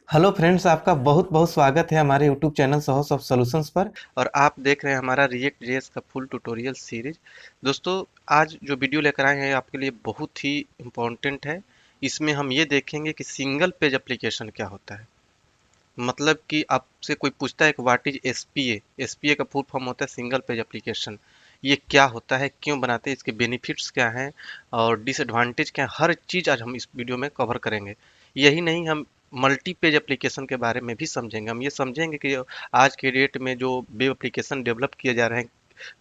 Hello friends, आपका बहुत बहुत स्वागत है हमारे YouTube channel house of solutions पर। और आप देख रहे हैं हमारा रिएक्ट जेएस का फुल ट्यूटोरियल सीरीज। दोस्तों, आज जो वीडियो लेकर आए हैं आपके लिए बहुत ही इम्पोर्टेंट है। इसमें हम ये देखेंगे कि सिंगल पेज एप्लीकेशन क्या होता है। मतलब कि आपसे कोई पूछता है कि व्हाट इज एसपीए। एसपीए का फुल फॉर्म होता है सिंगल पेज एप्लीकेशन। ये क्या होता है, क्यों बनाते हैं, इसके बेनिफिट्स क्या हैं और डिसएडवांटेज क्या है, हर चीज़ आज हम इस वीडियो में कवर करेंगे। यही नहीं, हम मल्टी पेज एप्लीकेशन के बारे में भी समझेंगे। हम ये समझेंगे कि आज के डेट में जो वेब एप्लीकेशन डेवलप किए जा रहे हैं,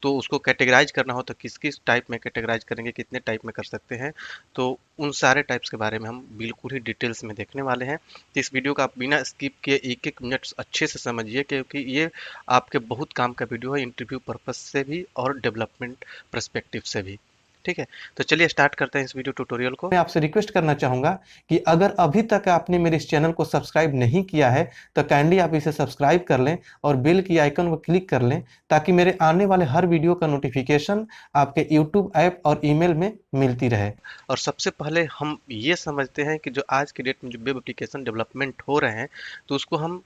तो उसको कैटेगराइज करना हो तो किस किस टाइप में कैटेगराइज करेंगे, कितने टाइप में कर सकते हैं। तो उन सारे टाइप्स के बारे में हम बिल्कुल ही डिटेल्स में देखने वाले हैं। तो इस वीडियो को आप बिना स्किप किए एक एक मिनट अच्छे से समझिए, क्योंकि ये आपके बहुत काम का वीडियो है, इंटरव्यू पर्पस से भी और डेवलपमेंट पर्सपेक्टिव से भी। ठीक है, तो चलिए स्टार्ट करते हैं इस वीडियो ट्यूटोरियल को। मैं आपसे रिक्वेस्ट करना चाहूँगा कि अगर अभी तक आपने मेरे इस चैनल को सब्सक्राइब नहीं किया है तो काइंडली आप इसे सब्सक्राइब कर लें और बेल की आइकन को क्लिक कर लें, ताकि मेरे आने वाले हर वीडियो का नोटिफिकेशन आपके यूट्यूब ऐप और ईमेल में मिलती रहे। और सबसे पहले हम ये समझते हैं कि जो आज के डेट में जो वेब एप्लीकेशन डेवलपमेंट हो रहे हैं, तो उसको हम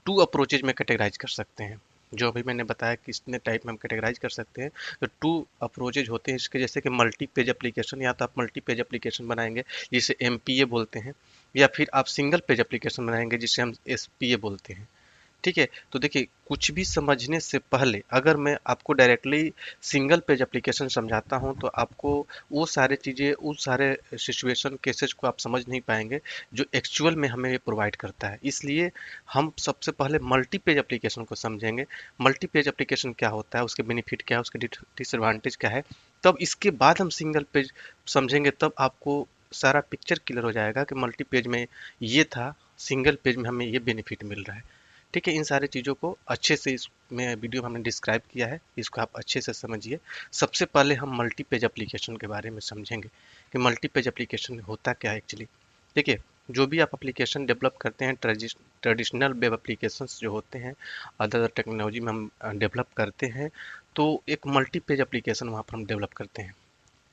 टू अप्रोचेज में कैटेगराइज कर सकते हैं। जो अभी मैंने बताया कि कितने टाइप में हम कैटेगराइज कर सकते हैं, तो टू अप्रोचेज होते हैं इसके। जैसे कि मल्टी पेज एप्लीकेशन, या तो आप मल्टी पेज एप्लीकेशन बनाएंगे जिसे एमपीए बोलते हैं, या फिर आप सिंगल पेज एप्लीकेशन बनाएंगे जिसे हम एसपीए बोलते हैं। ठीक है, तो देखिए, कुछ भी समझने से पहले अगर मैं आपको डायरेक्टली सिंगल पेज एप्लीकेशन समझाता हूं, तो आपको वो सारे चीज़ें, उस सारे सिचुएशन केसेस को आप समझ नहीं पाएंगे जो एक्चुअल में हमें प्रोवाइड करता है। इसलिए हम सबसे पहले मल्टी पेज एप्लीकेशन को समझेंगे। मल्टी पेज एप्लीकेशन क्या होता है, उसके बेनिफिट क्या है, उसके डिसएडवांटेज क्या है, तब इसके बाद हम सिंगल पेज समझेंगे। तब आपको सारा पिक्चर क्लियर हो जाएगा कि मल्टी पेज में ये था, सिंगल पेज में हमें ये बेनिफिट मिल रहा है। ठीक है, इन सारी चीज़ों को अच्छे से इसमें वीडियो में हमने डिस्क्राइब किया है, इसको आप अच्छे से समझिए। सबसे पहले हम मल्टी पेज एप्लीकेशन के बारे में समझेंगे कि मल्टी पेज एप्लीकेशन होता क्या है एक्चुअली। देखिए, जो भी आप एप्लीकेशन डेवलप करते हैं, ट्रेडिशनल वेब एप्लीकेशंस जो होते हैं, अदर टेक्नोलॉजी में हम डेवलप करते हैं, तो एक मल्टी पेज एप्लीकेशन वहाँ पर हम डेवलप करते हैं।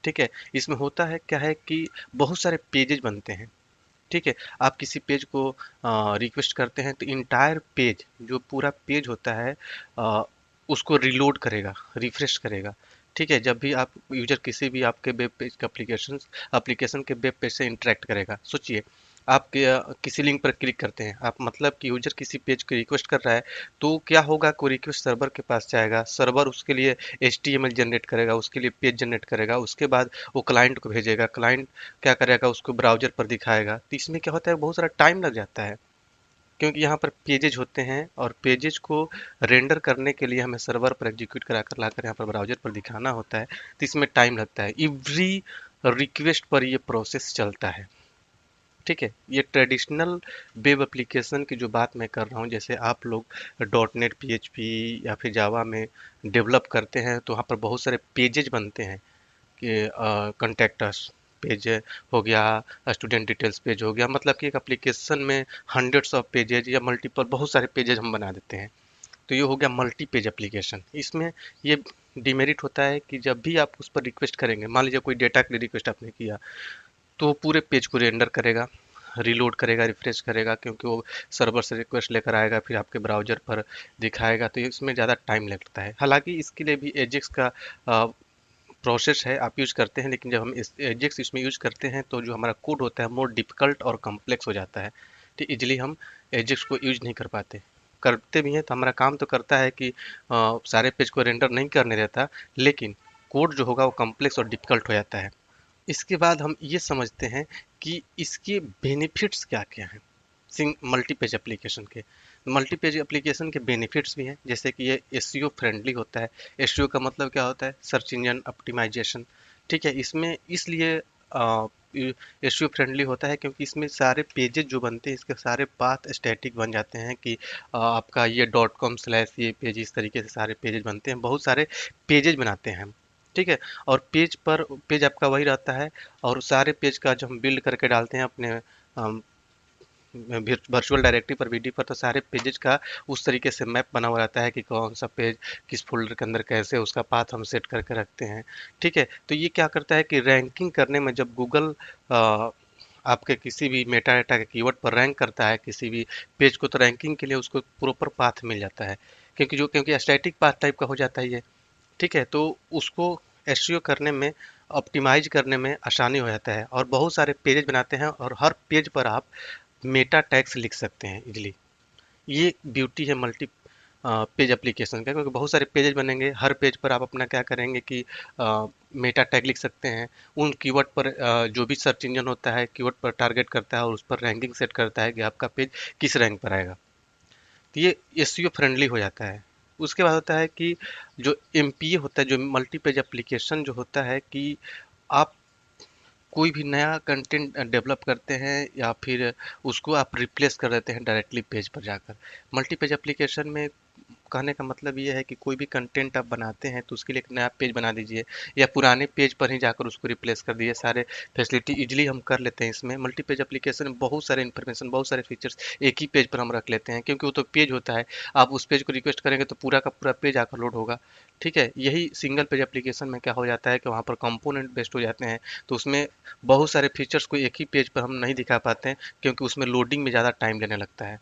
ठीक है, इसमें होता है क्या है कि बहुत सारे पेजेज बनते हैं। ठीक है, आप किसी पेज को रिक्वेस्ट करते हैं तो इंटायर पेज, जो पूरा पेज होता है, अ, उसको रिलोड करेगा, रिफ्रेश करेगा। ठीक है, जब भी आप यूजर किसी भी आपके वेब पेज का एप्लीकेशन के वेब पेज से इंटरेक्ट करेगा, सोचिए आप किसी लिंक पर क्लिक करते हैं आप, मतलब कि यूजर किसी पेज की रिक्वेस्ट कर रहा है, तो क्या होगा, कोई रिक्वेस्ट सर्वर के पास जाएगा, सर्वर उसके लिए HTML जनरेट करेगा, उसके लिए पेज जनरेट करेगा, उसके बाद वो क्लाइंट को भेजेगा, क्लाइंट क्या करेगा, उसको ब्राउज़र पर दिखाएगा। तो इसमें क्या होता है, बहुत सारा टाइम लग जाता है, क्योंकि यहाँ पर पेजेज होते हैं और पेजेज को रेंडर करने के लिए हमें सर्वर पर एग्जीक्यूट करा कर लाकर यहाँ पर ब्राउज़र पर दिखाना होता है। तो इसमें टाइम लगता है, एवरी रिक्वेस्ट पर ये प्रोसेस चलता है। ठीक है, ये ट्रेडिशनल वेब एप्लीकेशन की जो बात मैं कर रहा हूँ, जैसे आप लोग डॉट नेट PHP या फिर जावा में डेवलप करते हैं, तो वहाँ पर बहुत सारे पेजेज बनते हैं कि कॉन्टैक्ट पेज हो गया, स्टूडेंट डिटेल्स पेज हो गया, मतलब कि एक एप्लीकेशन में हंड्रेड्स ऑफ पेजेज या मल्टीपल बहुत सारे पेजेज हम बना देते हैं। तो ये हो गया मल्टी पेज एप्लीकेशन। इसमें ये डिमेरिट होता है कि जब भी आप उस पर रिक्वेस्ट करेंगे, मान लीजिए कोई डेटा के लिए रिक्वेस्ट आपने किया, तो वो पूरे पेज को रेंडर करेगा, रिलोड करेगा, रिफ्रेश करेगा, क्योंकि वो सर्वर से रिक्वेस्ट लेकर आएगा, फिर आपके ब्राउजर पर दिखाएगा। तो इसमें ज़्यादा टाइम लगता है। हालांकि इसके लिए भी एजेक्स का प्रोसेस है, आप यूज़ करते हैं, लेकिन जब हम इस एजेक्स इसमें यूज़ करते हैं तो जो हमारा कोड होता है मोर डिफिकल्ट और कम्प्लेक्स हो जाता है। तो इजीली हम एजेक्स को यूज नहीं कर पाते। करते भी हैं तो हमारा काम तो करता है कि सारे पेज को रेंडर नहीं करने देता, लेकिन कोड जो होगा वो कम्प्लेक्स और डिफिकल्ट हो जाता है। इसके बाद हम ये समझते हैं कि इसके बेनिफिट्स क्या क्या हैं सिंग मल्टी पेज एप्लीकेशन के। मल्टी पेज एप्लीकेशन के बेनिफिट्स भी हैं, जैसे कि ये एसईओ फ्रेंडली होता है। एसईओ का मतलब क्या होता है, सर्च इंजन ऑप्टिमाइजेशन। ठीक है, इसमें इसलिए एसईओ फ्रेंडली होता है क्योंकि इसमें सारे पेजेस जो बनते हैं, इसके सारे पाथ स्टैटिक बन जाते हैं कि आपका ये .com/ ये पेज, इस तरीके से सारे पेजेस बनते हैं, बहुत सारे पेजेस बनाते हैं हम। ठीक है, और पेज आपका वही रहता है, और सारे पेज का जो हम बिल्ड करके डालते हैं अपने वर्चुअल डायरेक्टरी पर, VD पर, तो सारे पेजेज का उस तरीके से मैप बना हुआ रहता है कि कौन सा पेज किस फोल्डर के अंदर कैसे, उसका पाथ हम सेट करके रखते हैं। ठीक है, तो ये क्या करता है कि रैंकिंग करने में जब गूगल आपके किसी भी मेटा डेटा के कीवर्ड पर रैंक करता है किसी भी पेज को, तो रैंकिंग के लिए उसको प्रॉपर पाथ मिल जाता है, क्योंकि स्टैटिक पाथ टाइप का हो जाता है ये। ठीक है, तो उसको एसईओ करने में, ऑप्टिमाइज करने में आसानी हो जाता है, और बहुत सारे पेजेस बनाते हैं और हर पेज पर आप मेटा टैग्स लिख सकते हैं इजीली। ये ब्यूटी है मल्टी पेज एप्लीकेशन का, क्योंकि बहुत सारे पेजेस बनेंगे, हर पेज पर आप अपना क्या करेंगे कि मेटा टैग लिख सकते हैं। उन कीवर्ड पर जो भी सर्च इंजन होता है कीवर्ड पर टारगेट करता है और उस पर रैंकिंग सेट करता है कि आपका पेज किस रैंक पर आएगा। तो ये एसईओ फ्रेंडली हो जाता है। उसके बाद होता है कि जो एमपीए होता है, जो मल्टी पेज एप्लीकेशन जो होता है, कि आप कोई भी नया कंटेंट डेवलप करते हैं या फिर उसको आप रिप्लेस कर देते हैं डायरेक्टली पेज पर जाकर। मल्टी पेज एप्लीकेशन में कहने का मतलब ये है कि कोई भी कंटेंट आप बनाते हैं तो उसके लिए एक नया पेज बना दीजिए, या पुराने पेज पर ही जाकर उसको रिप्लेस कर दीजिए। सारे फैसिलिटी इजीली हम कर लेते हैं इसमें। मल्टी पेज एप्लीकेशन में बहुत सारे इन्फॉर्मेशन, बहुत सारे फीचर्स एक ही पेज पर हम रख लेते हैं, क्योंकि वो तो पेज होता है। आप उस पेज को रिक्वेस्ट करेंगे तो पूरा का पूरा पेज आकर लोड होगा। ठीक है, यही सिंगल पेज एप्लीकेशन में क्या हो जाता है कि वहाँ पर कंपोनेंट बेस्ड हो जाते हैं, तो उसमें बहुत सारे फीचर्स को एक ही पेज पर हम नहीं दिखा पाते हैं, क्योंकि उसमें लोडिंग में ज़्यादा टाइम लेने लगता है।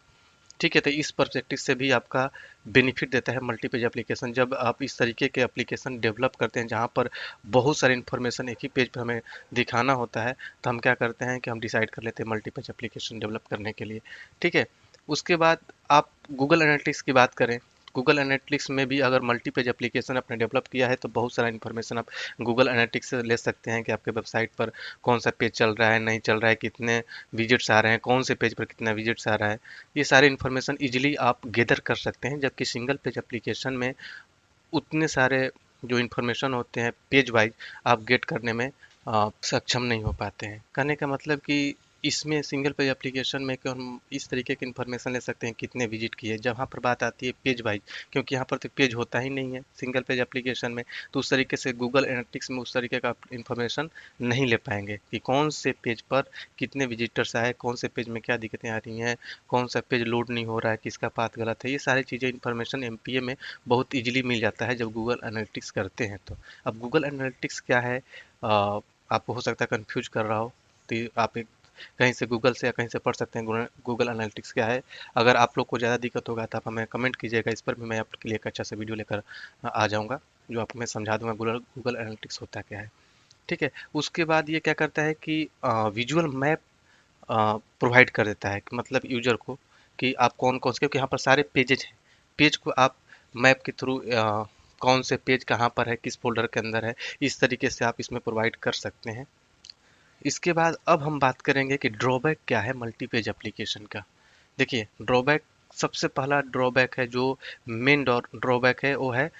ठीक है, तो इस परस्पेक्टिव से भी आपका बेनिफिट देता है मल्टी पेज एप्लीकेशन। जब आप इस तरीके के एप्लीकेशन डेवलप करते हैं जहाँ पर बहुत सारी इन्फॉर्मेशन एक ही पेज पर हमें दिखाना होता है, तो हम क्या करते हैं कि हम डिसाइड कर लेते हैं मल्टी पेज एप्लीकेशन डेवलप करने के लिए। ठीक है, उसके बाद आप गूगल एनालिटिक्स की बात करें। गूगल एनालिटिक्स में भी अगर मल्टी पेज एप्लीकेशन आपने डेवलप किया है तो बहुत सारा इन्फॉर्मेशन आप गूगल एनालिटिक्स से ले सकते हैं, कि आपके वेबसाइट पर कौन सा पेज चल रहा है, नहीं चल रहा है, कितने विजिट्स आ रहे हैं, कौन से पेज पर कितना विजिट्स आ रहा है। ये सारे इन्फॉर्मेशन इजीली आप गेदर कर सकते हैं, जबकि सिंगल पेज एप्लीकेशन में उतने सारे जो इन्फॉर्मेशन होते हैं पेज वाइज आप गेट करने में सक्षम नहीं हो पाते हैं। कहने का मतलब कि इसमें सिंगल पेज एप्लीकेशन में कि हम इस तरीके की इन्फॉर्मेशन ले सकते हैं कितने विजिट किए, जहाँ पर बात आती है पेज वाइज, क्योंकि यहाँ पर तो पेज होता ही नहीं है सिंगल पेज एप्लीकेशन में, तो उस तरीके से गूगल एनालिटिक्स में उस तरीके का इन्फॉर्मेशन नहीं ले पाएंगे कि कौन से पेज पर कितने विजिटर्स आए, कौन से पेज में क्या दिक्कतें आ रही हैं, कौन सा पेज लोड नहीं हो रहा है, किसका पाथ गलत है। ये सारी चीज़ें इन्फॉर्मेशन एमपीए में बहुत इजीली मिल जाता है जब गूगल एनालिटिक्स करते हैं तो। अब गूगल एनालिटिक्स क्या है, आपको हो सकता है कंफ्यूज कर रहा हो, तो आप एक कहीं से गूगल से या कहीं से पढ़ सकते हैं गूगल एनालिटिक्स क्या है। अगर आप लोग को ज़्यादा दिक्कत होगा तो आप हमें कमेंट कीजिएगा, इस पर भी मैं आपके लिए एक अच्छा सा वीडियो लेकर आ जाऊँगा, जो आपको मैं समझा दूंगा गूगल गूगल एनालिटिक्स होता क्या है। ठीक है, उसके बाद ये क्या करता है कि विजुअल मैप प्रोवाइड कर देता है, कि मतलब यूजर को कि आप कौन कौन से, क्योंकि यहाँ पर सारे पेजेज हैं, पेज को आप मैप के थ्रू कौन से पेज कहाँ पर है, किस फोल्डर के अंदर है, इस तरीके से आप इसमें प्रोवाइड कर सकते हैं। इसके बाद अब हम बात करेंगे कि ड्रॉबैक क्या है मल्टी पेज एप्लीकेशन का। देखिए, ड्रॉबैक, सबसे पहला ड्रॉबैक है, जो मेन ड्रॉबैक है, वो है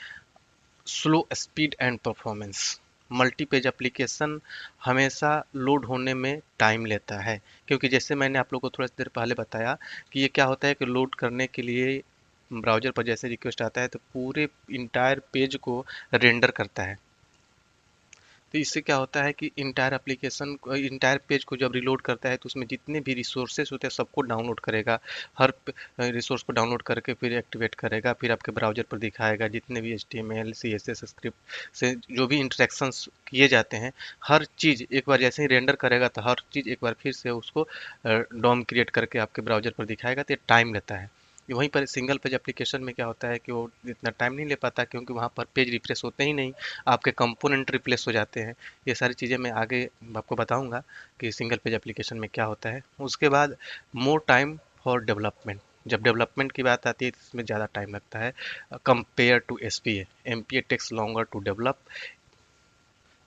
slow speed and performance. Multi page application हमेशा लोड होने में टाइम लेता है, क्योंकि जैसे मैंने आप लोगों को थोड़ा देर पहले बताया कि ये क्या होता है कि लोड करने के लिए ब्राउज़र पर जैसे रिक्वेस्ट आता है तो पूरे इंटायर पेज को रेंडर करता है। तो इससे क्या होता है कि इंटायर पेज को जब रिलोड करता है तो उसमें जितने भी रिसोर्सेज होते हैं सबको डाउनलोड करेगा। हर रिसोर्स को डाउनलोड करके फिर एक्टिवेट करेगा, फिर आपके ब्राउजर पर दिखाएगा जितने भी HTML CSS स्क्रिप्ट से जो भी इंटरेक्शंस किए जाते हैं, हर चीज़ एक बार जैसे ही रेंडर करेगा तो हर चीज़ एक बार फिर से उसको डॉम क्रिएट करके आपके ब्राउजर पर दिखाएगा, तो ये टाइम लेता है। वहीं पर सिंगल पेज एप्लीकेशन में क्या होता है कि वो इतना टाइम नहीं ले पाता, क्योंकि वहाँ पर पेज रिफ्रेश होते ही नहीं, आपके कंपोनेंट रिप्लेस हो जाते हैं। ये सारी चीज़ें मैं आगे आपको बताऊंगा कि सिंगल पेज एप्लीकेशन में क्या होता है। उसके बाद मोर टाइम फॉर डेवलपमेंट। जब डेवलपमेंट की बात आती है तो इसमें ज़्यादा टाइम लगता है compare to SPA. MPA takes longer to develop.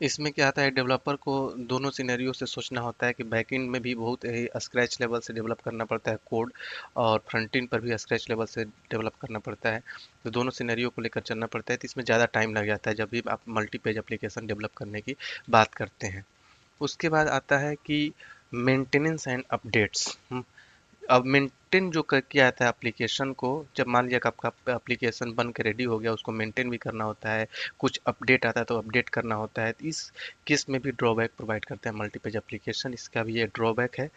इसमें क्या आता है, डेवलपर को दोनों सिनेरियो से सोचना होता है कि बैकएंड में भी बहुत ही स्क्रैच लेवल से डेवलप करना पड़ता है कोड, और फ्रंट एंड पर भी स्क्रैच लेवल से डेवलप करना पड़ता है। तो दोनों सिनेरियो को लेकर चलना पड़ता है, तो इसमें ज़्यादा टाइम लग जाता है जब भी आप मल्टी पेज एप्लीकेशन डेवलप करने की बात करते हैं। उसके बाद आता है कि मेंटेनेंस एंड अपडेट्स। अब मेंटेन जो किया जाता है एप्लीकेशन को, जब मान लिया कि आपका एप्लीकेशन बन के रेडी हो गया, उसको मेंटेन भी करना होता है, कुछ अपडेट आता है तो अपडेट करना होता है। तो इस केस में भी ड्रॉबैक प्रोवाइड करता है मल्टीपेज एप्लीकेशन, इसका भी ये ड्रॉबैक है।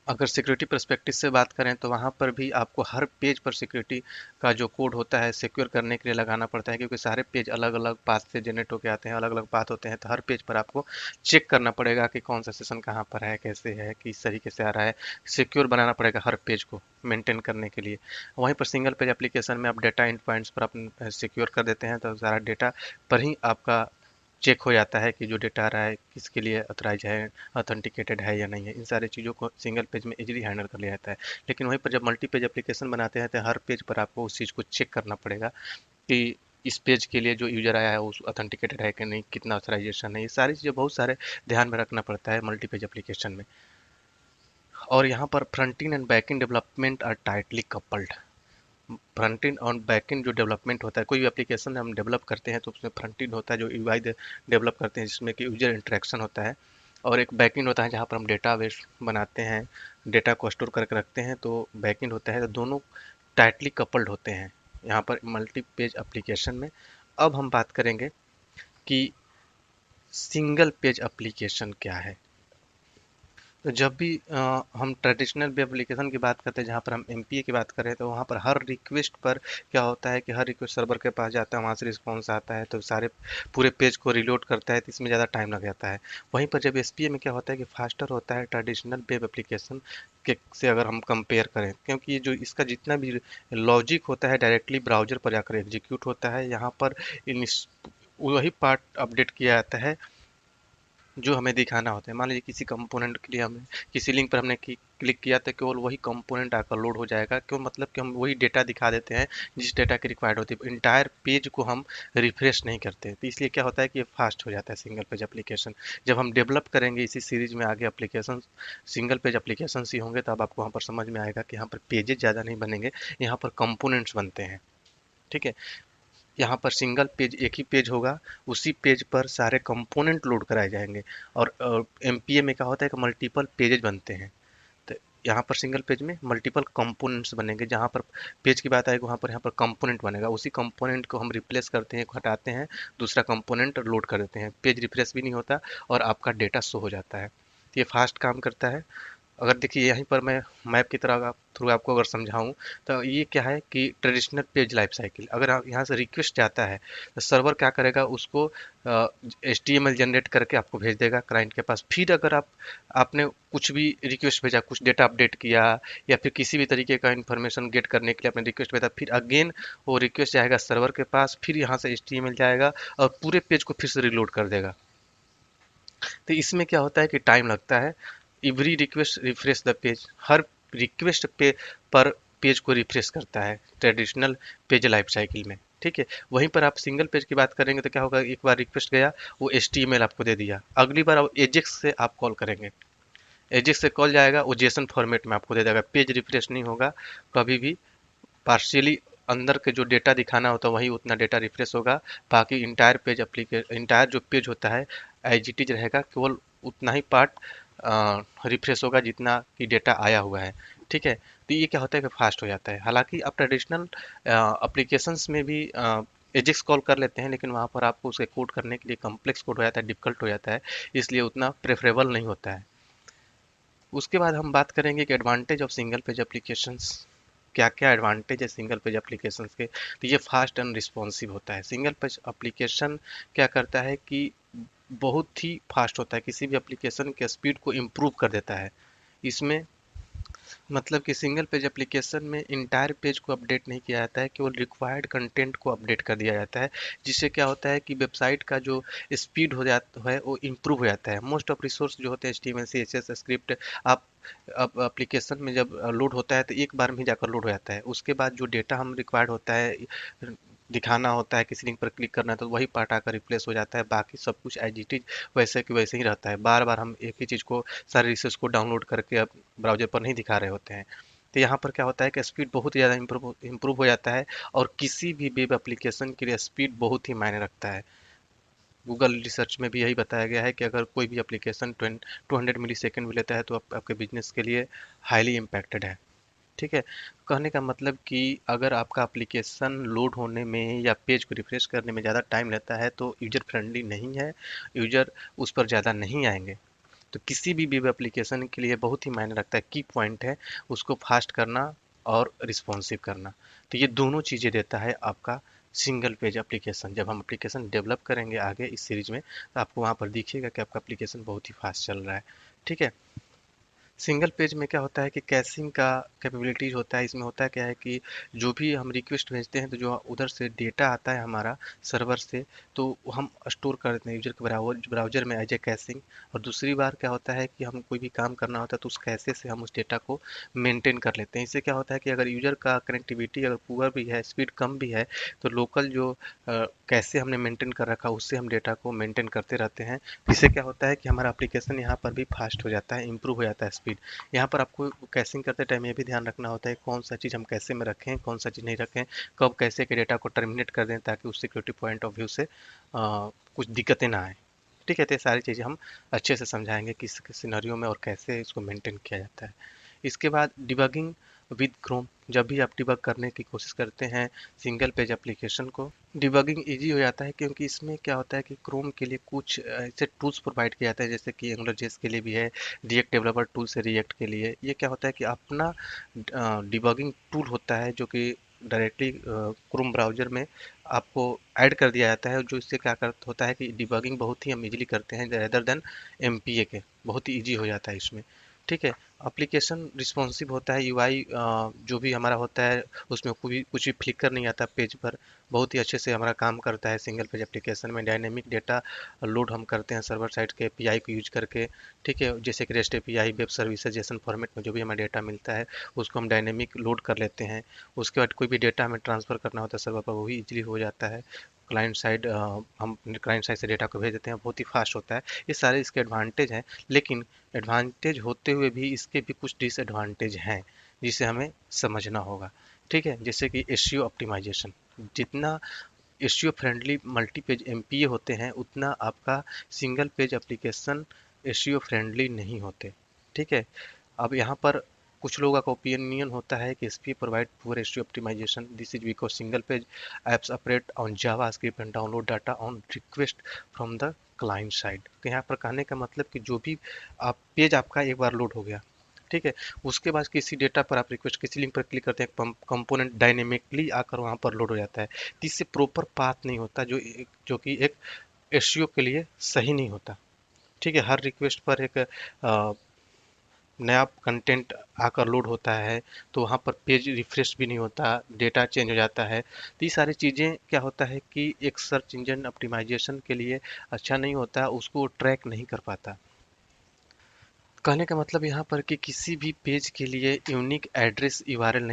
अगर सिक्योरिटी पर्सपेक्टिव से बात करें तो वहाँ पर भी आपको हर पेज पर सिक्योरिटी का जो कोड होता है सिक्योर करने के लिए लगाना पड़ता है, क्योंकि सारे पेज अलग अलग पाथ से जनरेट होकर आते हैं, अलग अलग पाथ होते हैं, तो हर पेज पर आपको चेक करना पड़ेगा कि कौन सा सेशन कहाँ पर है, कैसे है, किस तरीके से आ रहा है। सिक्योर बनाना पड़ेगा हर पेज को मेंटेन करने के लिए। वहीं पर सिंगल पेज एप्लीकेशन में आप डेटा एंड पॉइंट्स पर अपने सिक्योर कर देते हैं, तो सारा डेटा पर ही आपका चेक हो जाता है कि जो डेटा आ रहा है किसके लिए ऑथराइज है, ऑथेंटिकेटेड है या नहीं है। इन सारी चीज़ों को सिंगल पेज में इजीली हैंडल कर लिया जाता है। लेकिन वहीं पर जब मल्टी पेज एप्लीकेशन बनाते हैं तो हर पेज पर आपको उस चीज़ को चेक करना पड़ेगा कि इस पेज के लिए जो यूजर आया है वो ऑथेंटिकेटेड है कि नहीं, कितना ऑथराइजेशन है। ये सारी चीज़ें बहुत सारे ध्यान में रखना पड़ता है मल्टी पेज एप्लीकेशन में। और यहाँ पर front end and back end development are tightly coupled. Front end और बैक एंड जो डेवलपमेंट होता है, कोई भी एप्लीकेशन हम डेवलप करते हैं तो उसमें फ्रंट एंड होता है जो यूआई डेवलप करते हैं, जिसमें कि यूजर इंटरेक्शन होता है। और एक बैक एंड होता है जहाँ पर हम डेटा बेस बनाते हैं, डेटा को स्टोर करके रखते हैं, तो बैक एंड होता है। तो दोनों टाइटली कपल्ड होते हैं यहाँ पर मल्टी पेज एप्लीकेशन में। अब हम बात करेंगे कि सिंगल पेज एप्लीकेशन क्या है। तो जब भी हम ट्रेडिशनल वेब एप्लीकेशन की बात करते हैं, जहाँ पर हम एमपीए की बात करें, तो वहाँ पर हर रिक्वेस्ट पर क्या होता है कि हर रिक्वेस्ट सर्वर के पास जाता है, वहाँ से रिस्पॉन्स आता है, तो सारे पूरे पेज को रिलोड करता है, तो इसमें ज़्यादा टाइम लग जाता है। वहीं पर जब एसपीए में क्या होता है कि फास्टर होता है ट्रेडिशनल वेब एप्लीकेशन के से अगर हम कंपेयर करें, क्योंकि ये जो इसका जितना भी लॉजिक होता है डायरेक्टली ब्राउजर पर जाकर एग्जीक्यूट होता है। यहाँ पर इन वही पार्ट अपडेट किया जाता है जो हमें दिखाना होता है। मान लीजिए किसी कंपोनेंट के लिए हमें किसी लिंक पर हमने क्लिक किया तो केवल वही कंपोनेंट आकर लोड हो जाएगा, क्यों मतलब कि हम वही डेटा दिखा देते हैं जिस डेटा की रिक्वायर्ड होती है। इंटायर पेज को हम रिफ्रेश नहीं करते, तो इसलिए क्या होता है कि ये फास्ट हो जाता है सिंगल पेज एप्लीकेशन। जब हम डेवलप करेंगे इसी सीरीज में आगे एप्लीकेशन सिंगल पेज एप्लीकेशन ही होंगे, तब आपको वहाँ पर समझ में आएगा कि यहाँ पर पेजेस ज़्यादा नहीं बनेंगे, यहाँ पर कंपोनेंट्स बनते हैं। ठीक है, यहाँ पर सिंगल पेज एक ही पेज होगा, उसी पेज पर सारे कंपोनेंट लोड कराए जाएंगे। और एमपीए में क्या होता है कि मल्टीपल पेजेज बनते हैं, तो यहाँ पर सिंगल पेज में मल्टीपल कंपोनेंट्स बनेंगे। जहाँ पर पेज की बात आएगी वहाँ पर यहाँ पर कंपोनेंट बनेगा, उसी कंपोनेंट को हम रिप्लेस करते हैं, हटाते हैं, दूसरा कंपोनेंट लोड कर देते हैं, पेज रिफ्रेश भी नहीं होता और आपका डेटा शो हो जाता है। तो ये फास्ट काम करता है। अगर देखिए यहीं पर मैं मैप की तरह थ्रू आपको अगर समझाऊं, तो ये क्या है कि ट्रेडिशनल पेज लाइफ साइकिल, अगर आप यहाँ से रिक्वेस्ट जाता है तो सर्वर क्या करेगा, उसको HTML जनरेट करके आपको भेज देगा क्लाइंट के पास। फिर अगर आपने कुछ भी रिक्वेस्ट भेजा, कुछ डेटा अपडेट किया या फिर किसी भी तरीके का इन्फॉर्मेशन गेट करने के लिए आपने रिक्वेस्ट भेजा, फिर अगेन वो रिक्वेस्ट जाएगा सर्वर के पास, फिर यहाँ से HTML जाएगा और पूरे पेज को फिर से रिलोड कर देगा। तो इसमें क्या होता है कि टाइम लगता है। Every request refresh the page, her request पे पर पेज को रिफ्रेश करता है ट्रेडिशनल पेज लाइफ साइकिल में। ठीक है, वहीं पर आप सिंगल पेज की बात करेंगे तो क्या होगा, एक बार रिक्वेस्ट गया, वो HTML आपको दे दिया, अगली बार आप एजेक्स से आप कॉल करेंगे, एजेक्स से कॉल जाएगा, वो जेसन फॉर्मेट में आपको दे देगा, पेज रिफ्रेश नहीं होगा कभी भी। पार्शियली अंदर के जो डेटा दिखाना होता है वही उतना डेटा रिफ्रेश होगा, बाकी इंटायर पेज इंटायर जो पेज होता है एज इट इज रहेगा, केवल उतना ही पार्ट रिफ्रेश होगा जितना कि डेटा आया हुआ है। ठीक है, तो ये क्या होता है कि फास्ट हो जाता है। हालांकि आप ट्रेडिशनल अप्लीकेशंस में भी एजेक्स कॉल कर लेते हैं, लेकिन वहाँ पर आपको उसे कोड करने के लिए कम्प्लेक्स कोड हो जाता है, डिफिकल्ट हो जाता है, इसलिए उतना प्रेफरेबल नहीं होता है। उसके बाद हम बात करेंगे कि advantage of single page applications, क्या क्या एडवांटेज है सिंगल पेज एप्लीकेशंस के। तो ये फास्ट एंड रिस्पॉन्सिव होता है। सिंगल पेज एप्लीकेशन क्या करता है कि बहुत ही फास्ट होता है, किसी भी एप्लीकेशन के स्पीड को इम्प्रूव कर देता है। इसमें मतलब कि सिंगल पेज एप्लीकेशन में इंटायर पेज को अपडेट नहीं किया जाता है, केवल रिक्वायर्ड कंटेंट को अपडेट कर दिया जाता है, जिससे क्या होता है कि वेबसाइट का जो स्पीड हो जाता है वो इम्प्रूव हो जाता है। मोस्ट ऑफ रिसोर्स जो होते हैं HTML CSS स्क्रिप्ट, आप अब एप्लीकेशन में जब लोड होता है तो एक बार में ही जाकर लोड हो जाता है, उसके बाद जो डेटा हम रिक्वायर्ड होता है दिखाना होता है, किसी लिंक पर क्लिक करना है, तो वही पार्ट आकर रिप्लेस हो जाता है, बाकी सब कुछ एज इट इज वैसे कि वैसे ही रहता है। बार बार हम एक ही चीज़ को, सारे रिसोर्स को डाउनलोड करके अब ब्राउजर पर नहीं दिखा रहे होते हैं। तो यहाँ पर क्या होता है कि स्पीड बहुत ही ज़्यादा इम्प्रूव हो जाता है, और किसी भी वेब एप्लीकेशन के लिए स्पीड बहुत ही मायने रखता है। गूगल रिसर्च में भी यही बताया गया है कि अगर कोई भी एप्लीकेशन 200 मिली सेकेंड भी लेता है तो आपके बिजनेस के लिए हाईली इम्पैक्टेड है। ठीक है, कहने का मतलब कि अगर आपका एप्लीकेशन लोड होने में या पेज को रिफ्रेश करने में ज़्यादा टाइम लेता है तो यूजर फ्रेंडली नहीं है, यूजर उस पर ज़्यादा नहीं आएंगे। तो किसी भी वेब एप्लीकेशन के लिए बहुत ही मायने रखता है, की पॉइंट है उसको फास्ट करना और रिस्पॉन्सिव करना। तो ये दोनों चीज़ें देता है आपका सिंगल पेज एप्लीकेशन। जब हम एप्लीकेशन डेवलप करेंगे आगे इस सीरीज में, तो आपको वहाँ पर दिखेगा कि आपका एप्लीकेशन बहुत ही फास्ट चल रहा है। ठीक है। सिंगल पेज में क्या होता है कि कैशिंग का कैपेबिलिटीज होता है। इसमें होता है क्या है कि जो भी हम रिक्वेस्ट भेजते हैं तो जो उधर से डेटा आता है हमारा सर्वर से, तो हम स्टोर कर देते हैं यूजर के ब्राउजर में एज ए कैशिंग। और दूसरी बार क्या होता है कि हम कोई भी काम करना होता है तो उस कैशे से हम उस डेटा को मेंटेन कर लेते हैं। इससे क्या होता है कि अगर यूजर का कनेक्टिविटी अगर पुअर भी है, स्पीड कम भी है, तो लोकल जो कैसे हमने मेंटेन कर रखा उससे हम डेटा को मेंटेन करते रहते हैं। इससे क्या होता है कि हमारा एप्लीकेशन यहाँ पर भी फास्ट हो जाता है, इंप्रूव हो जाता है स्पीड। यहाँ पर आपको कैशिंग करते टाइम ये भी ध्यान रखना होता है कौन सा चीज़ हम कैसे में रखें, कौन सा चीज़ नहीं रखें, कब कैसे के डेटा को टर्मिनेट कर दें ताकि उस सिक्योरिटी पॉइंट ऑफ व्यू से कुछ दिक्कतें ना आए। ठीक है, तो ये सारी चीज़ें हम अच्छे से समझाएंगे किस किस सिनेरियो में और कैसे इसको मेंटेन किया जाता है। इसके बाद डिबगिंग विद क्रोम। जब भी आप डिबग करने की कोशिश करते हैं सिंगल पेज एप्लीकेशन को, डिबगिंग इजी हो जाता है क्योंकि इसमें क्या होता है कि क्रोम के लिए कुछ ऐसे टूल्स प्रोवाइड किया जाता है, जैसे कि एंगुलर जेएस के लिए भी है, रिएक्ट डेवलपर टूल्स है रिएक्ट के लिए। ये क्या होता है कि अपना डिबगिंग टूल होता है जो कि डायरेक्टली क्रोम ब्राउजर में आपको ऐड कर दिया जाता है, जो इससे क्या कर होता है कि डिबगिंग बहुत ही हम इजीली करते हैं रेदर देन एमपीए के। बहुत ही इजी हो जाता है इसमें। ठीक है। एप्लीकेशन रिस्पॉन्सिव होता है, यूआई जो भी हमारा होता है उसमें कोई कुछ भी फ्लिकर नहीं आता पेज पर। बहुत ही अच्छे से हमारा काम करता है सिंगल पेज एप्लीकेशन में। डायनेमिक डेटा लोड हम करते हैं सर्वर साइड के एपीआई को यूज करके। ठीक है, जैसे कि rest API, web services JSON format में जो भी हमें डेटा मिलता है उसको हम डायनेमिक लोड कर लेते हैं। उसके बाद कोई भी डेटा हमें ट्रांसफ़र करना होता है सर्वर पर, वो भी इजीली हो जाता है। क्लाइंट साइड हम क्लाइंट साइड से डेटा को भेज देते हैं, बहुत ही फास्ट होता है। ये सारे इसके एडवांटेज हैं। लेकिन एडवांटेज होते हुए भी इसके भी कुछ डिसएडवांटेज हैं जिसे हमें समझना होगा। ठीक है, जैसे कि एसईओ ऑप्टिमाइजेशन। जितना SEO friendly multi page MPa होते हैं उतना आपका single page application SEO friendly नहीं होते। ठीक है। अब यहाँ पर कुछ लोगों का ओपिनियन होता है कि SPA provide poor SEO optimization, this is because single page apps operate on JavaScript and download data on request from the client side. तो यहाँ पर कहने का मतलब कि जो भी आप पेज आपका एक बार लोड हो गया, ठीक है, उसके बाद किसी डेटा पर आप रिक्वेस्ट किसी लिंक पर क्लिक करते हैं, कंपोनेंट डायनेमिकली आकर वहाँ पर लोड हो जाता है। तो इससे प्रॉपर पाथ नहीं होता जो कि एक एसईओ के लिए सही नहीं होता। ठीक है, हर रिक्वेस्ट पर एक नया कंटेंट आकर लोड होता है, तो वहाँ पर पेज रिफ्रेश भी नहीं होता, डेटा चेंज हो जाता है। तो ये सारी चीज़ें क्या होता है कि एक सर्च इंजन ऑप्टिमाइजेशन के लिए अच्छा नहीं होता, उसको ट्रैक नहीं कर पाता। कहने का मतलब यहाँ पर कि किसी भी पेज के लिए यूनिक एड्रेस यूआरएल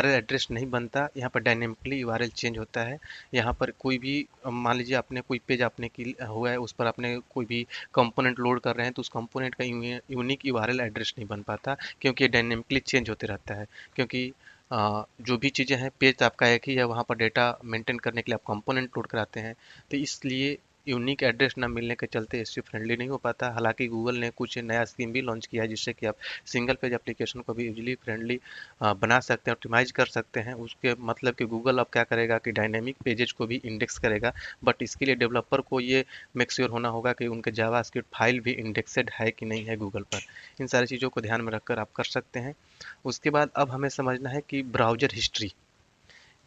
एड्रेस नहीं बनता। यहाँ पर डायनेमिकली यूआरएल चेंज होता है। यहाँ पर कोई भी मान लीजिए आपने कोई पेज आपने की हुआ है, उस पर आपने कोई भी कंपोनेंट लोड कर रहे हैं तो उस कंपोनेंट का यूनिक यूआरएल एड्रेस नहीं बन पाता, क्योंकि ये डायनेमिकली चेंज होते रहता है। क्योंकि जो भी चीज़ें हैं पेज आपका एक ही है, वहाँ पर डेटा मेंटेन करने के लिए आप कंपोनेंट लोड कराते हैं। तो इसलिए यूनिक एड्रेस ना मिलने के चलते एसईओ फ्रेंडली नहीं हो पाता। हालांकि गूगल ने कुछ नया स्कीम भी लॉन्च किया है जिससे कि आप सिंगल पेज एप्लीकेशन को भी यूजली फ्रेंडली बना सकते हैं, ऑप्टिमाइज कर सकते हैं। उसके मतलब कि गूगल अब क्या करेगा कि डायनेमिक पेजेस को भी इंडेक्स करेगा, बट इसके लिए डेवलपर को ये मेक श्योर होना होगा कि उनके जावास्क्रिप्ट फाइल भी इंडेक्सेड है कि नहीं है गूगल पर। इन सारी चीज़ों को ध्यान में रखकर आप कर सकते हैं। उसके बाद अब हमें समझना है कि browser history.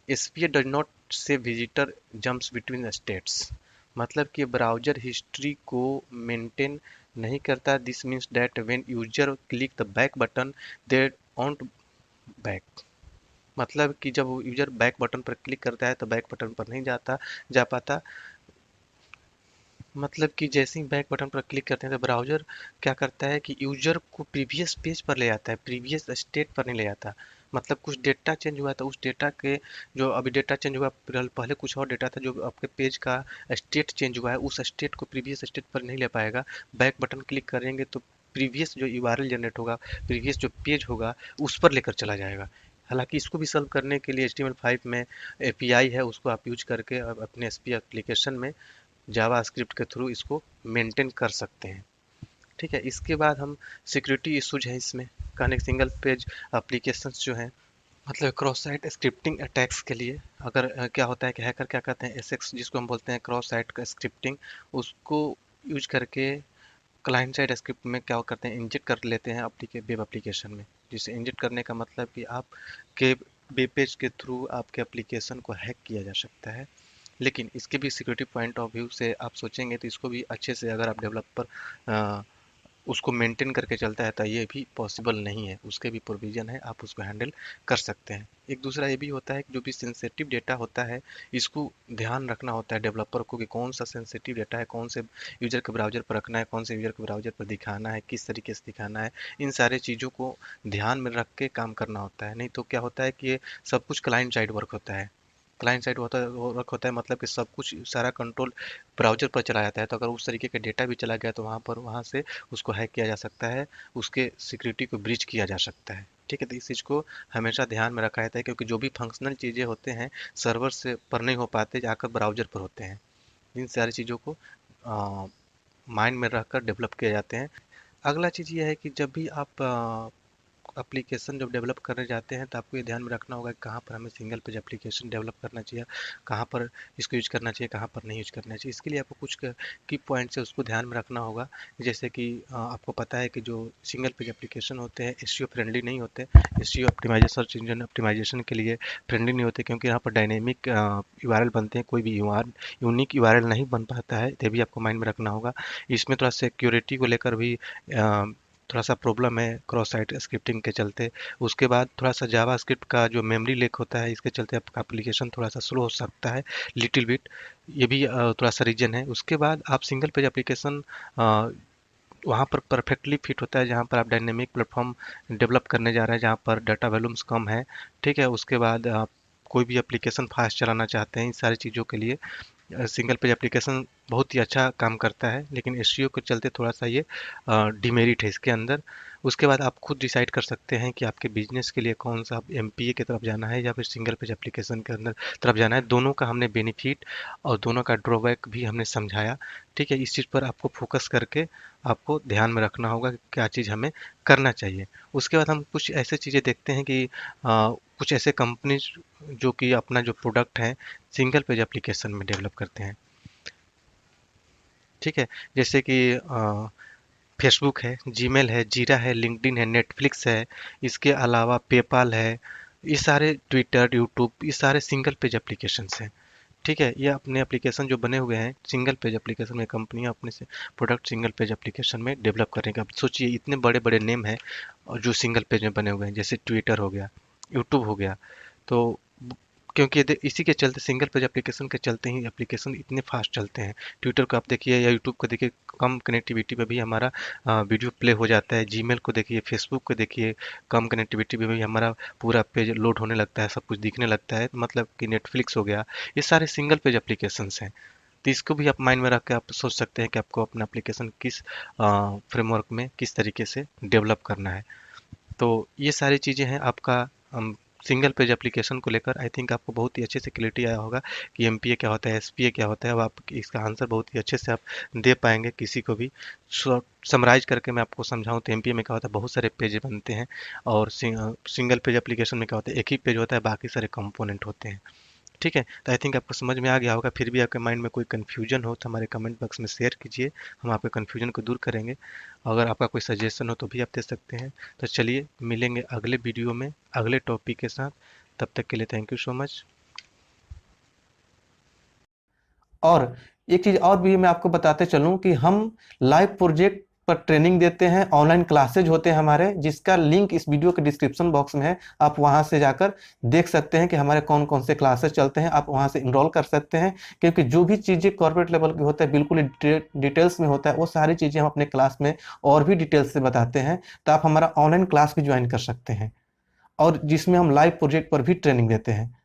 SPA does not से विजिटर जंप्स बिटवीन स्टेट्स। मतलब कि ब्राउजर हिस्ट्री को मेंटेन नहीं करता। This means that when user click the back button they ऑन्ट back. मतलब कि जब यूजर बैक बटन पर क्लिक करता है तो बैक बटन पर नहीं जा पाता। मतलब कि जैसे ही बैक बटन पर क्लिक करते हैं तो ब्राउज़र क्या करता है कि यूज़र को प्रीवियस पेज पर ले जाता है, प्रीवियस स्टेट पर नहीं ले जाता। मतलब कुछ डेटा चेंज हुआ था, उस डेटा के जो अभी डेटा चेंज हुआ, पहले कुछ और डेटा था जो आपके पेज का स्टेट चेंज हुआ है, उस स्टेट को प्रीवियस स्टेट पर नहीं ले पाएगा। बैक बटन क्लिक करेंगे तो प्रीवियस जो यूआरएल जनरेट होगा, प्रीवियस जो पेज होगा उस पर लेकर चला जाएगा। हालांकि इसको भी सॉल्व करने के लिए HTML5 में एपीआई है, उसको आप यूज करके अपने एसपी एप्लीकेशन में जावास्क्रिप्ट के थ्रू इसको मेंटेन कर सकते हैं। ठीक है। इसके बाद हम सिक्योरिटी इश्यूज हैं इसमें। कहने सिंगल पेज एप्लीकेशंस जो हैं, मतलब क्रॉस साइट स्क्रिप्टिंग अटैक्स के लिए अगर क्या होता है कि हैकर क्या करते हैं, एसएक्स जिसको हम बोलते हैं क्रॉस साइट का स्क्रिप्टिंग, उसको यूज करके क्लाइंट साइड स्क्रिप्ट में क्या करते हैं, इंजेक्ट कर लेते हैं वेब एप्लीकेशन में। जिसे इंजेक्ट करने का मतलब कि आप के वेब पेज के थ्रू आपके एप्लीकेशन को हैक किया जा सकता है। लेकिन इसके भी सिक्योरिटी पॉइंट ऑफ व्यू से आप सोचेंगे तो इसको भी अच्छे से अगर आप डेवलपर उसको मेंटेन करके चलता है तो ये भी पॉसिबल नहीं है। उसके भी प्रोविज़न है, आप उसको हैंडल कर सकते हैं। एक दूसरा ये भी होता है कि जो भी सेंसिटिव डेटा होता है, इसको ध्यान रखना होता है डेवलपर को कि कौन सा सेंसिटिव डेटा है, कौन से यूज़र के ब्राउज़र पर रखना है, कौन से यूज़र के ब्राउज़र पर दिखाना है, किस तरीके से दिखाना है। इन सारे चीज़ों को ध्यान में रख के काम करना होता है। नहीं तो क्या होता है कि ये सब कुछ क्लाइंट साइड वर्क होता है। क्लाइंट साइड वर्क होता है मतलब कि सब कुछ सारा कंट्रोल ब्राउज़र पर चला जाता है। तो अगर उस तरीके का डेटा भी चला गया तो वहाँ से उसको हैक किया जा सकता है, उसके सिक्योरिटी को ब्रीच किया जा सकता है। ठीक है, तो इस चीज़ को हमेशा ध्यान में रखा जाता है क्योंकि जो भी फंक्शनल चीज़ें होते हैं सर्वर से पर नहीं हो पाते, जाकर ब्राउज़र पर होते हैं। इन सारी चीज़ों को माइंड में रखकर डेवलप किए जाते हैं। अगला चीज़ ये है कि जब भी आप एप्लीकेशन जब डेवलप करने जाते हैं तो आपको ये ध्यान में रखना होगा कि कहाँ पर हमें सिंगल पेज एप्लीकेशन डेवलप करना चाहिए, कहाँ पर इसको यूज करना चाहिए, कहाँ पर नहीं यूज करना चाहिए। इसके लिए आपको कुछ की पॉइंट्स है उसको ध्यान में रखना होगा। जैसे कि आपको पता है कि जो सिंगल पेज एप्लीकेशन होते हैं एसईओ फ्रेंडली नहीं होते। SEO optimization, search engine optimization के लिए फ्रेंडली नहीं होते क्योंकि यहाँ पर डायनेमिक यूआरएल बनते हैं, कोई भी यूनिक यूआरएल नहीं बन पाता है। ये भी आपको माइंड में रखना होगा। इसमें थोड़ा सिक्योरिटी को लेकर भी थोड़ा सा प्रॉब्लम है क्रॉस साइट स्क्रिप्टिंग के चलते। उसके बाद थोड़ा सा जावा स्क्रिप्ट का जो मेमोरी लीक होता है, इसके चलते आपका एप्लीकेशन थोड़ा सा स्लो हो सकता है लिटिल बिट। ये भी थोड़ा सा रीजन है। उसके बाद आप सिंगल पेज एप्लीकेशन वहाँ पर परफेक्टली फिट होता है जहाँ पर आप डायनेमिक प्लेटफॉर्म डेवलप करने जा रहे हैं, जहाँ पर डाटा वॉल्यूम्स कम है। ठीक है, उसके बाद आप कोई भी एप्लीकेशन फास्ट चलाना चाहते हैं, इन सारी चीज़ों के लिए सिंगल पेज एप्लीकेशन बहुत ही अच्छा काम करता है। लेकिन एसईओ के चलते थोड़ा सा ये डिमेरिट है इसके अंदर। उसके बाद आप खुद डिसाइड कर सकते हैं कि आपके बिजनेस के लिए कौन सा एमपीए की तरफ जाना है या फिर सिंगल पेज एप्लीकेशन के अंदर तरफ जाना है। दोनों का हमने बेनिफिट और दोनों का ड्रॉबैक भी हमने समझाया। ठीक है, इस चीज़ पर आपको फोकस करके आपको ध्यान में रखना होगा कि क्या चीज़ हमें करना चाहिए। उसके बाद हम कुछ ऐसे चीज़ें देखते हैं कि कुछ ऐसे कंपनीज जो कि अपना जो प्रोडक्ट है सिंगल पेज एप्लीकेशन में डेवलप करते हैं। ठीक है, जैसे कि फेसबुक है, जीमेल है, जीरा है, लिंक्डइन है, नेटफ्लिक्स है, इसके अलावा पेपाल है। ये सारे ट्विटर, यूट्यूब, ये सारे सिंगल पेज एप्लीकेशंस हैं। ठीक है, ये अपने एप्लीकेशन जो बने हुए हैं सिंगल पेज एप्लीकेशन में, कंपनियां अपने से प्रोडक्ट सिंगल पेज एप्लीकेशन में डेवलप करने का। अब सोचिए इतने बड़े बड़े नेम हैं और जो सिंगल पेज में बने हुए हैं, जैसे ट्विटर हो गया, यूट्यूब हो गया। तो क्योंकि इसी के चलते सिंगल पेज एप्लीकेशन के चलते ही एप्लीकेशन इतने फास्ट चलते हैं। ट्विटर को आप देखिए या यूट्यूब को देखिए, कम कनेक्टिविटी पे भी हमारा वीडियो प्ले हो जाता है। जीमेल को देखिए, फेसबुक को देखिए, कम कनेक्टिविटी पे भी हमारा पूरा पेज लोड होने लगता है, सब कुछ दिखने लगता है। मतलब कि नेटफ्लिक्स हो गया, ये सारे सिंगल पेज एप्लीकेशंस हैं। तो इसको भी आप माइंड में रख के आप सोच सकते हैं कि आपको अपना एप्लीकेशन किस फ्रेमवर्क में किस तरीके से डेवलप करना है। तो ये सारी चीज़ें हैं आपका सिंगल पेज एप्लीकेशन को लेकर। आई थिंक आपको बहुत ही अच्छे से क्लियरिटी आया होगा कि एमपीए क्या होता है, एसपीए क्या होता है। अब आप इसका आंसर बहुत ही अच्छे से आप दे पाएंगे किसी को भी। समराइज करके मैं आपको समझाऊं तो एमपीए में क्या होता है, बहुत सारे पेज बनते हैं। और सिंगल पेज एप्लीकेशन में क्या होता है, एक ही पेज होता है, बाकी सारे कंपोनेंट होते हैं। ठीक है, तो आई थिंक आपको समझ में आ गया होगा। फिर भी आपके माइंड में कोई कन्फ्यूजन हो तो हमारे कमेंट बॉक्स में शेयर कीजिए, हम आपके कन्फ्यूजन को दूर करेंगे। अगर आपका कोई सजेशन हो तो भी आप दे सकते हैं। तो चलिए मिलेंगे अगले वीडियो में अगले टॉपिक के साथ। तब तक के लिए थैंक यू सो मच। और एक चीज और भी मैं आपको बताते चलूं कि हम लाइव प्रोजेक्ट पर ट्रेनिंग देते हैं, ऑनलाइन क्लासेज होते हैं हमारे, जिसका लिंक इस वीडियो के डिस्क्रिप्शन बॉक्स में है। आप वहां से जाकर देख सकते हैं कि हमारे कौन कौन से क्लासेस चलते हैं। आप वहां से इनरोल कर सकते हैं क्योंकि जो भी चीज़ें कॉर्पोरेट लेवल की होता है बिल्कुल डिटेल्स में होता है। वो सारी चीज़ें हम अपने क्लास में और भी डिटेल्स से बताते हैं। तो आप हमारा ऑनलाइन क्लास भी ज्वाइन कर सकते हैं और जिसमें हम लाइव प्रोजेक्ट पर भी ट्रेनिंग देते हैं।